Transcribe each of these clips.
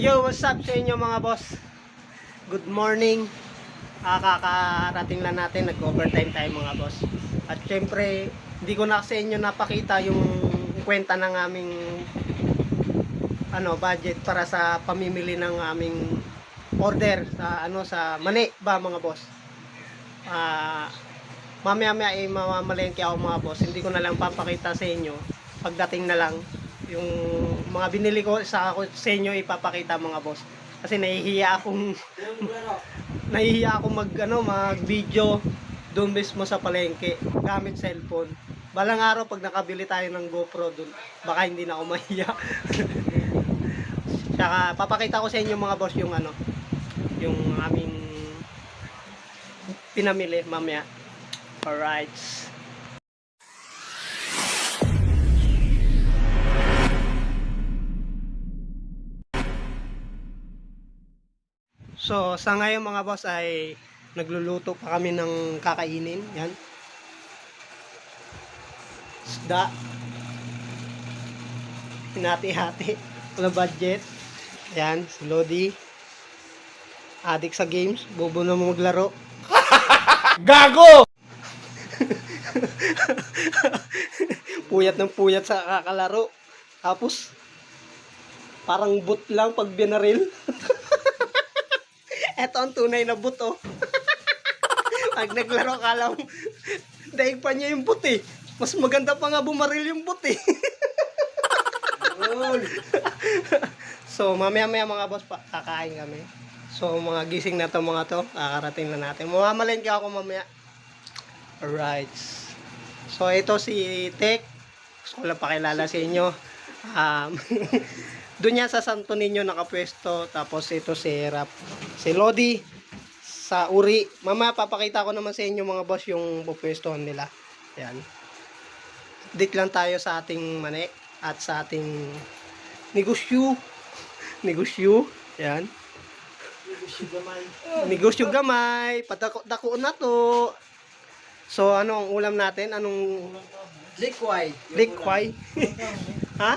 Yo, what's up sa inyo mga boss? Good morning. Kakarating lang natin, nag-overtime tayo mga boss. At syempre, hindi ko na sa inyo napakita yung kwenta ng aming budget para sa pamimili ng aming order sa sa mani ba mga boss. Mamaya-maya ay mamamalengke ako mga boss. Hindi ko na lang papakita sa inyo. Pagdating na lang yung mga binili ko sa inyo ipapakita mga boss. Kasi nahihiya akong mag-video doon mismo sa palengke gamit cellphone. Balang araw pag nakabili tayo ng GoPro doon, baka hindi na ako mahiya. Tsaka papakita ko sa inyo mga boss yung yung aming pinamili mamaya. Alright. So, sa ngayon mga boss ay nagluluto pa kami ng kakainin. Yan. Isda. Hinati-hati. Wala budget. Yan, si Lodi. Adik sa games. Bobo na maglaro. Gago! Puyat ng puyat sa kakalaro. Tapos, parang boot lang pag binaril. Eto ang tunay na boot, oh. Pag naglaro ka lang, daig pa niya yung boot, eh. Mas maganda pa nga bumaril yung boot, eh. So, mamaya-maya mga boss, kakain kami. So, mga gising na to mga to, kakarating na natin. Mamamalengke ako mamaya. Alright. So, ito si Tek. Gusto ko lang pakilala sa inyo. Doon yan sa Santo Niño nakapwesto. Tapos ito si Rap. Si Lodi sa Uri. Mama, papakita ko naman sa inyo mga boss yung pupwestohan nila. Yan. Dik lang tayo sa ating mani at sa ating negosyo. Negosyo. Yan. Negosyo gamay. Padako na to. So, ano ang ulam natin? Anong Likway. likway? Ha?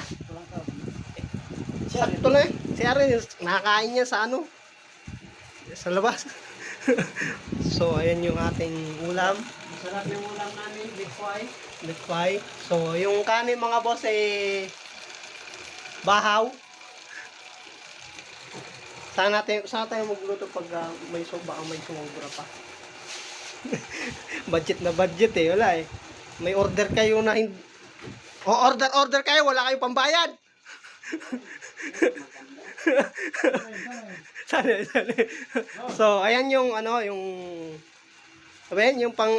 Sakto na eh. Si Aaron, nakakain niya sa sa labas. So, ayan yung ating ulam. Masarap yung ulam namin, likway. Likway. So, yung kanin mga boss eh bahaw. Saan tayo magluto pag may sumobra pa. Budget na budget eh, wala eh. May order kayo na hindi. Order kayo, wala kayong pambayad. Sali. So, ayan yung yung pang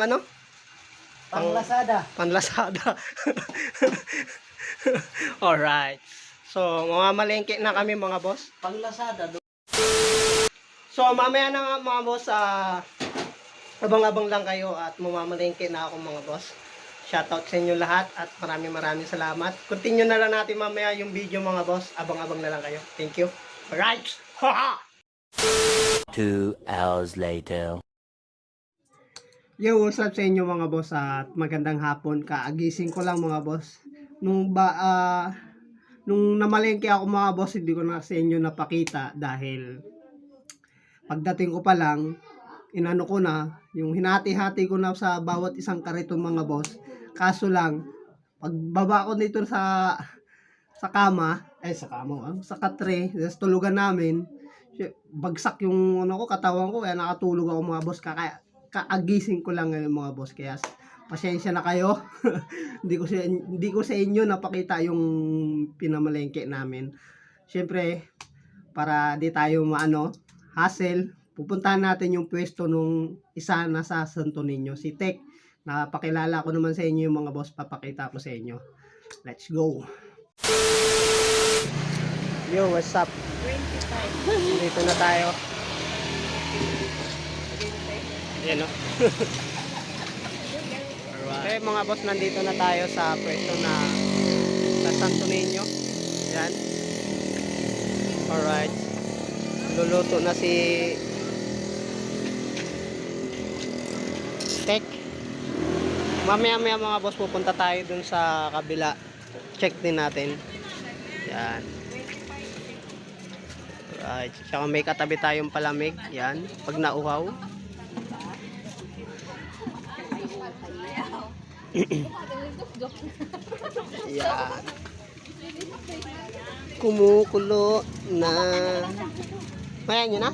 Panglasada. Panlasada. Alright. So, mamamalengke na kami mga boss. Panglasada. So, mamaya na nga mga boss, abang-abang lang kayo at mamamalengke na ako mga boss. Shoutout sa inyo lahat at maraming salamat. Continue na lang natin mamaya yung video mga boss. Abang-abang na lang kayo. Thank you. Alright. 2 hours later. Yo, what's up sa inyo mga boss at magandang hapon. Kaagising ko lang mga boss. Nung namalengke ako mga boss, hindi ko na sa inyo napakita dahil pagdating ko pa lang, inano ko na, yung hinati-hati ko na sa bawat isang kariton mga boss. Kaso lang, pagbaba ko dito sa kama, sa katre, sa tulugan namin, bagsak yung katawan ko, kaya nakatulog ako mga boss. Kaagising ko lang ngayon mga boss, kaya pasensya na kayo. hindi ko sa inyo napakita yung pinamalengke namin. Siyempre, para di tayo hassle, pupuntahan natin yung pwesto nung isa na sa Santo Niño, si Tek. Napakilala ko naman sa inyo yung mga boss, papakita ko sa inyo. Let's go. Yo, what's up? 25. Dito na tayo. Ayan o. Okay mga boss, nandito na tayo sa pwesto na sa Santo Niño. Yan. Alright. Luluto na si Tek. Mamaya mga boss, pupunta tayo dun sa kabila. Check din natin. Yan. Alright. Tsaka may katabi tayong palamig. Yan. Pag nauhaw. Yan. Kumukulo na. Mayan nyo na?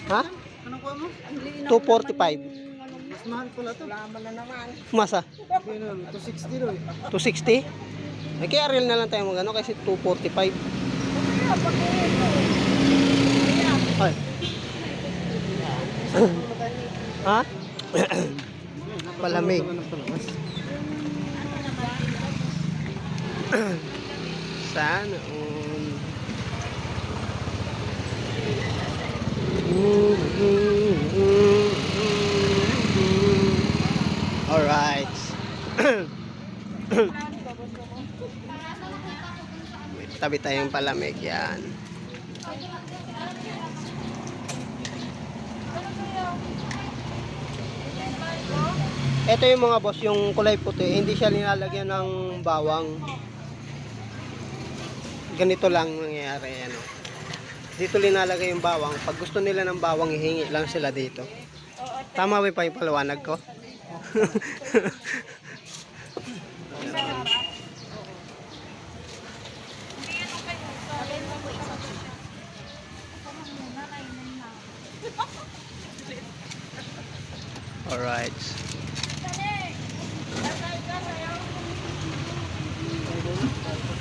Ha? Anong kuha mo? 245. Mas mahal pala to. Laman na naman. Masa? Ganun, 260 ro eh. 260? Ay, kaya real na lang tayo mag ano kasi 245. Ay. Ha? Palamig. Sana all. Alright. May tabi tayong palamig yan. Ito yung mga boss, yung kulay puti, hindi siya nilalagyan ng bawang. Ganito lang nangyayari, ano. Dito linalagay yung bawang. Pag gusto nila ng bawang, hihingi lang sila dito. Tama ba pa yung paliwanag ko? Alright.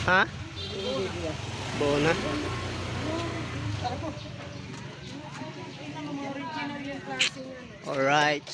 Ha? Buo na? Alright.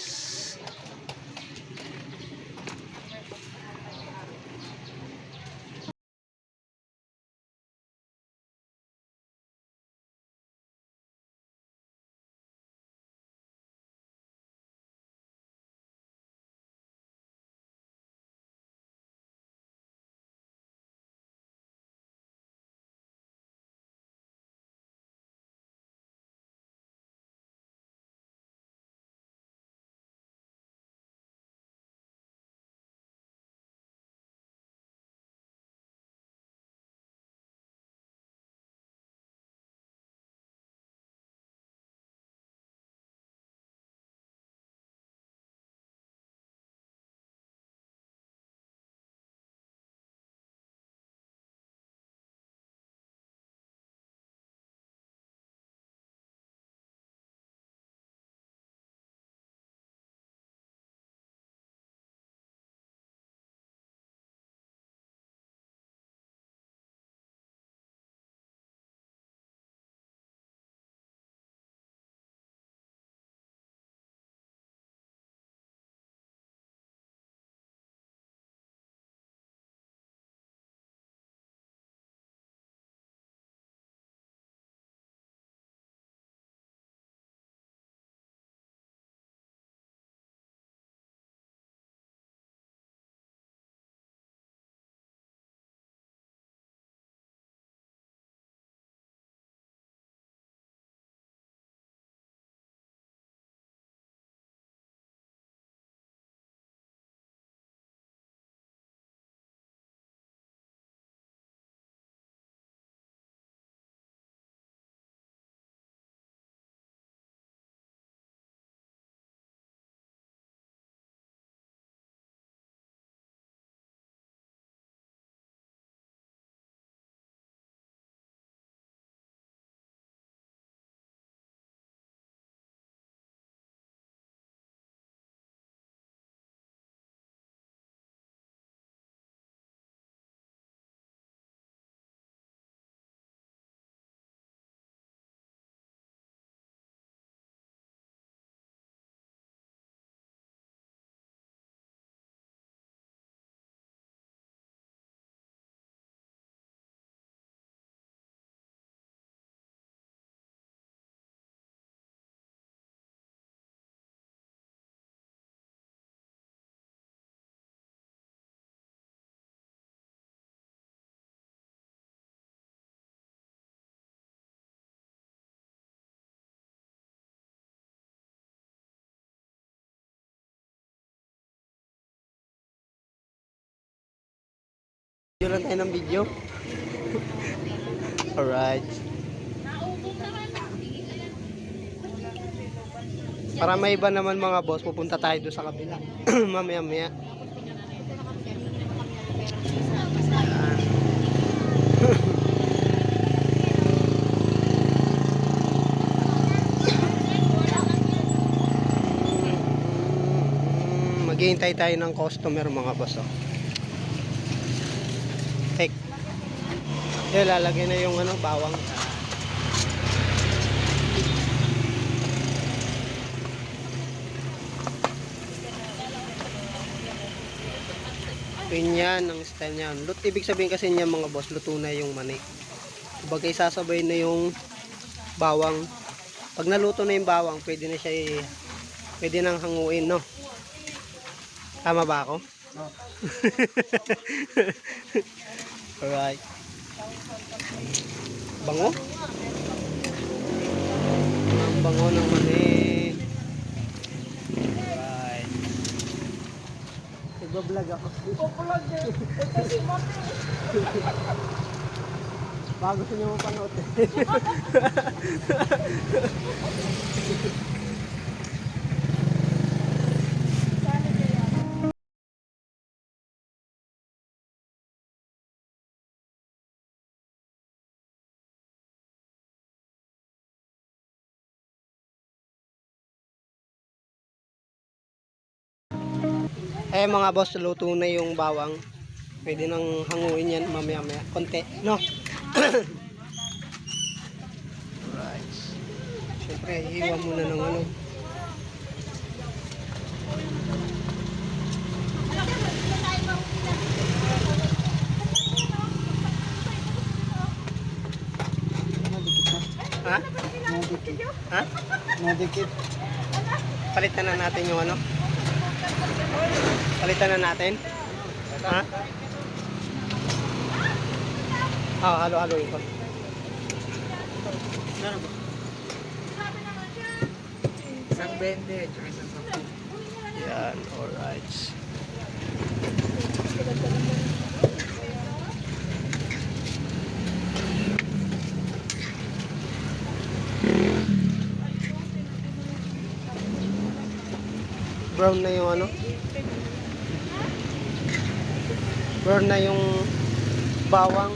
Video lang tayo ng video. Alright. Para may iba naman mga boss, pupunta tayo doon sa kabila. Mamaya-maya. Maghihintay tayo ng customer mga boss. Oh. Take. Yan, lalagay na yung ano, bawang. Ganyan ang style niyan. Ibig sabihin kasi niya mga boss, luto na yung mani. Bagay sasabay na yung bawang. Pag naluto na yung bawang, pwede na siya pwede nang hanguin, no? Tama ba ako? No. Alright. Bango? Ang bango ng mani. Alright. Nagbablog ako. Vlog niya. Kasi mati. Bago sa inyo mapanood. Eh mga boss, luto na yung bawang. Pwede nang hanguin yan mamaya-maya. Konti, no? Alright. Siyempre, iiwan muna ng ano. Ha? Nadikit. Ha? Nadikit. Palitan na natin yung ano? Palitan na natin? Ha? Halo-haloin ko. Isang 20. Tsaka isang 10. Yan, alright. Brown na yung ano? Brown na yung bawang.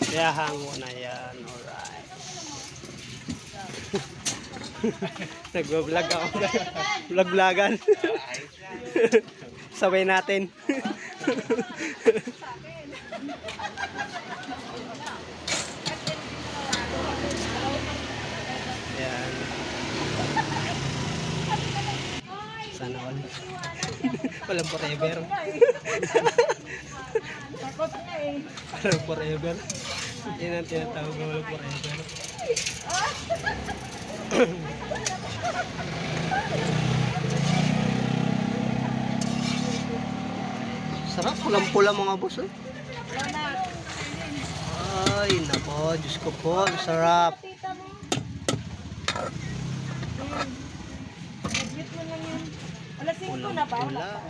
Kaya hango na yan. Alright. Nagbablog ako. Vlog-vlogan. Sabay natin. Yan. Sana all. Walang forever. Walang forever. Yan ang tinatawag na walang forever. Sarap, pulang-pula mga boss. Eh. Ay, nako, Diyos ko po, ang sarap. Alas 5 na ba? Pula.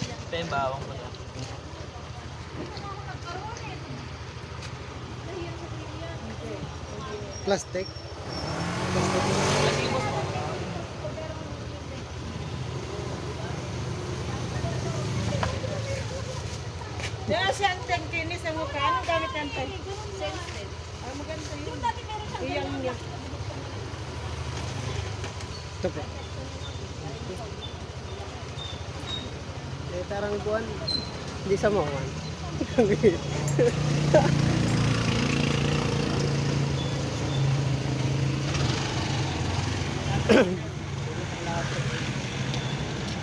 Ito yung bawang mo na. Plastic. Diyan siya ang tagkinis sa mukha. Anong gamit ng tag? Sensitive. Ah, maganda yun. Iyang niya. Ito po. Eh, tarang buwan. Hindi sa mawan.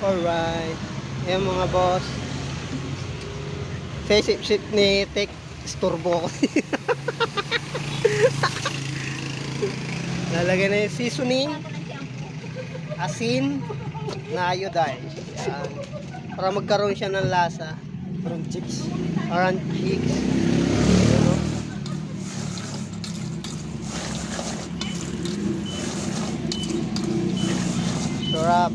Alright. Ayan mga boss. Sa isip-sip ni Tek, isturbo ko. Lalagay na yung seasoning. asin na iodized. Yan. Para magkaroon siya ng lasa. From chips. Parang chicks. Ayan, oh. Sarap.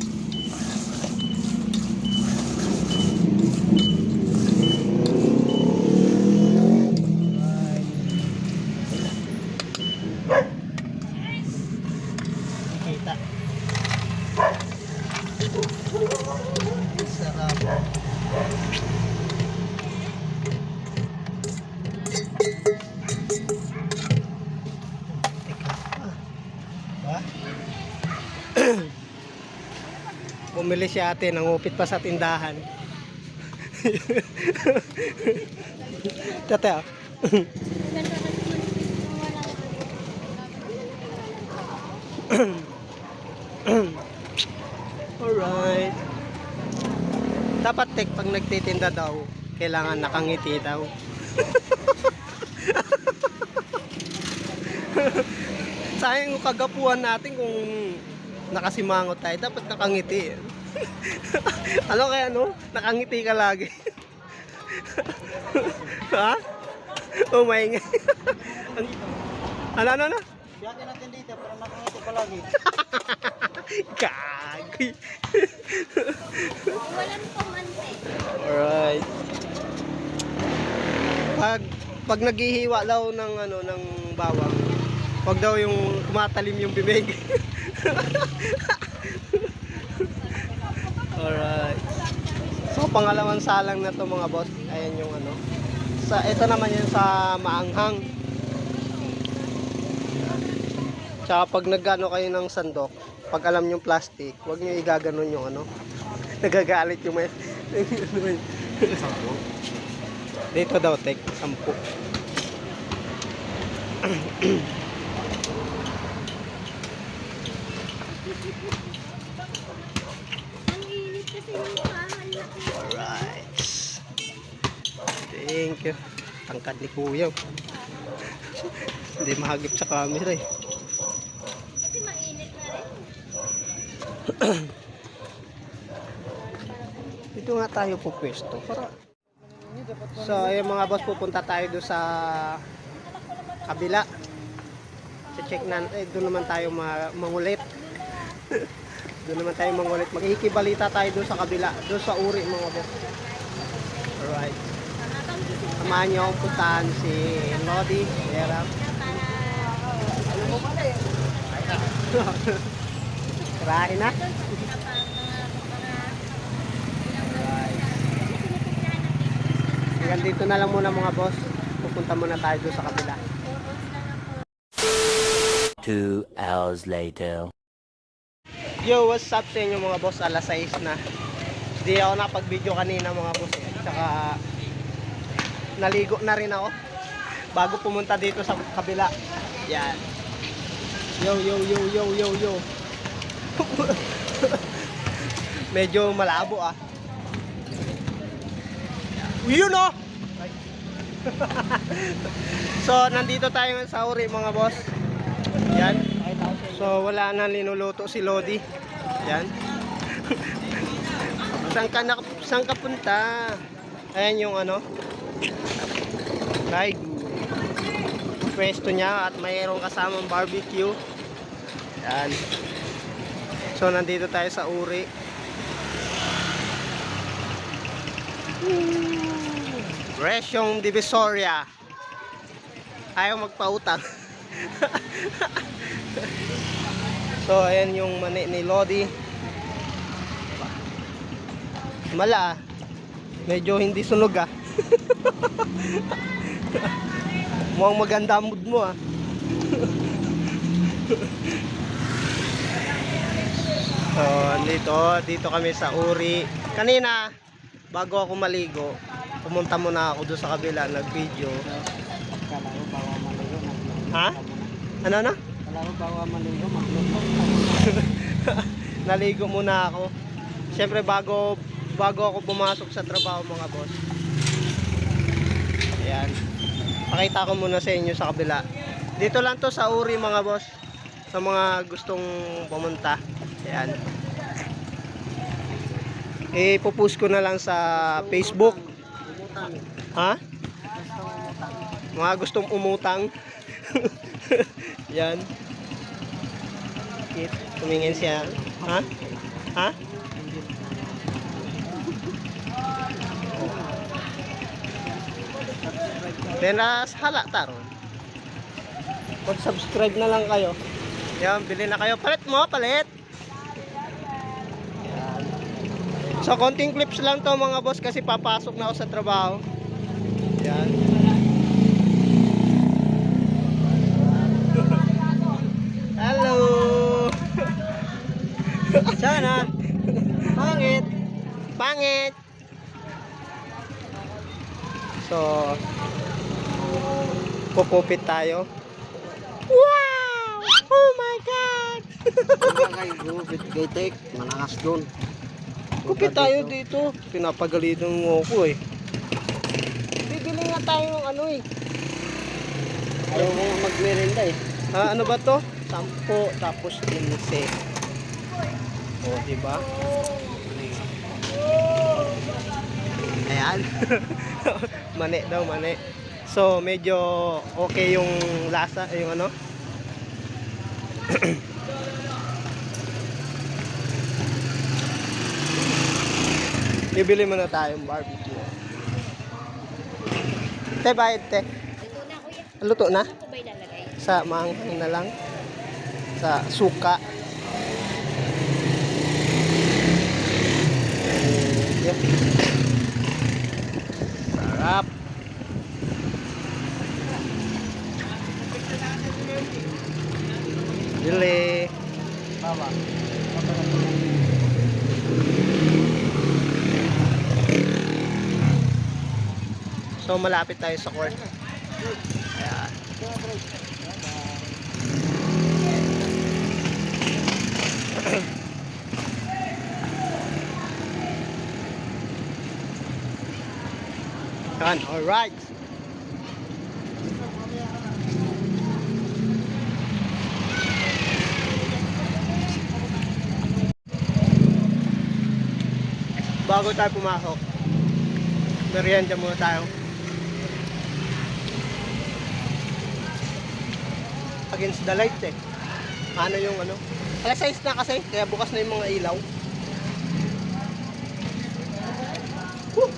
Kita. Sarap. Ba? Bumili si ate, nangupit pa sa tindahan. Tate, ah. Alright. Dapat tek pag nagtitinda daw, kailangan nakangiti daw. Sayang yung kagapuan natin kung nakasimangot tayo, dapat nakangiti. Ano kaya no? Nakangiti ka lagi. Ha? Oh my God. Ano? Biyakin natin dito para nakangiti palagi. Kagi. Walang pamante. Alright. Pag naghihiwa daw ng ano ng bawang, wag daw yung kumatalim yung bibig. Alright. So pangalawang salang na to mga boss. Ayan yung ano. Ito naman yan sa maanghang. Tsaka pag nagano kayo ng sandok, pag alam yung plastic, huwag nyo igaganon yung ano. Nagagalit yung may... Dito daw, tek, 10. Ang init kasi yung mahal na. Alright. Thank you. Tangkad ni Kuya. Hindi mahagip sa camera eh. Kasi mainit na rin. Dito nga tayo po pwesto para. So ayun mga boss, pupunta tayo doon sa kabila. Check na, doon naman tayo mangulit. Doon naman tayo mangulit. Maghikibalita tayo doon sa kabila, doon sa uri mga boss. Alright. Samahan niyo akong puntahan si Lodi. Era. Karain na. Hanggang dito na lang muna mga boss. Pupunta muna tayo doon sa kabila. 2 hours later. Yo, what's up sa inyo mga boss? Alas 6 na. Hindi ako nakapag-video kanina mga boss. Tsaka naligo na rin ako bago pumunta dito sa kabila. Yan. Yo. Medyo malabo ah. Yun oh! So, nandito tayo sa uri mga boss. Yan. So, wala na linuluto si Lodi. Yan. Saan ka punta? Ayan yung ano. Like, pwesto niya at mayroong kasamang barbecue. Yan. So, nandito tayo sa uri. Resyong Divisoria. Ayaw magpautang. So ayan yung mani ni Lodi. Mala. Medyo hindi sunog ah. Mukhang maganda mood mo ah. So dito kami sa uri. Kanina bago ako maligo, pumunta muna ako doon sa kabila, nag-video. Kala ko bawa maligo. Ha? Ano na? Kala ko bawa maligo. Magluto. Naligo muna ako. Siyempre bago ako pumasok sa trabaho mga boss. Ayan. Pakita ko muna sa inyo sa kabila. Dito lang to sa uri mga boss. Sa mga gustong pumunta. Ayan. ipopost ko na lang sa Facebook. Ha? Mga gustong umutang. Yan. Tumingin siya. Ha? Ha? Denas hala taron. Mag-subscribe na lang kayo. Yan, bili na kayo. Palit mo, palit. Yan. So, konting clips lang to mga boss kasi papasok na ako sa trabaho. Yan. Hello. Sana. Pangit. Pangit. So, pupupit tayo. Wow! Oh my God! Kay Rubit Gaitek, malakas doon. Kupit tayo dito. Pinapagalitan mo ako eh. Bibili nga tayo ng ano eh. Ayaw mo magmerenda eh. Ano ba to? 10 tapos 15. O, diba? Ayan. Mani daw, mani. So, medyo okay yung lasa, yung ano. Bibili muna tayong barbecue. Te, bayad te. Luto na, kuya. Luto na? Ano ba ilalagay? Sa maanghang na lang. Sa suka. Yep. Sarap. Dili. Baba. So malapit tayo sa court. Ayan. Yan, alright. Bago tayo pumasok, merienda muna tayo. Against the light eh. Ano yung ano? Alas 6 na kasi, kaya bukas na yung mga ilaw. Woo!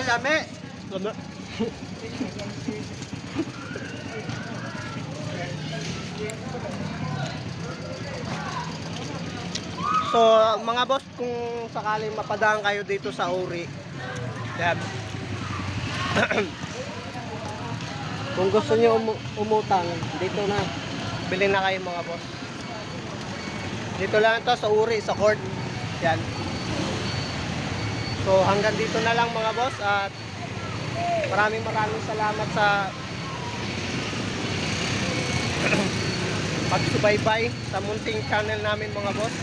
Lami! Lami! So, mga boss, kung sakaling mapadaan kayo dito sa Uri, yan. Kung gusto niyo umutang, dito na. Bili na kayo mga boss. Dito lang ito sa Uri, sa court. Yan. So hanggang dito na lang mga boss at maraming salamat sa pagsubaybay sa munting channel namin mga boss.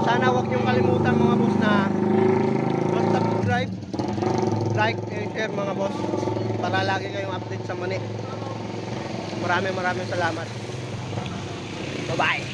Sana wag niyong kalimutan mga boss na mag-subscribe, like, and share mga boss para lagi kayong update sa mani. Maraming salamat. Bye-bye.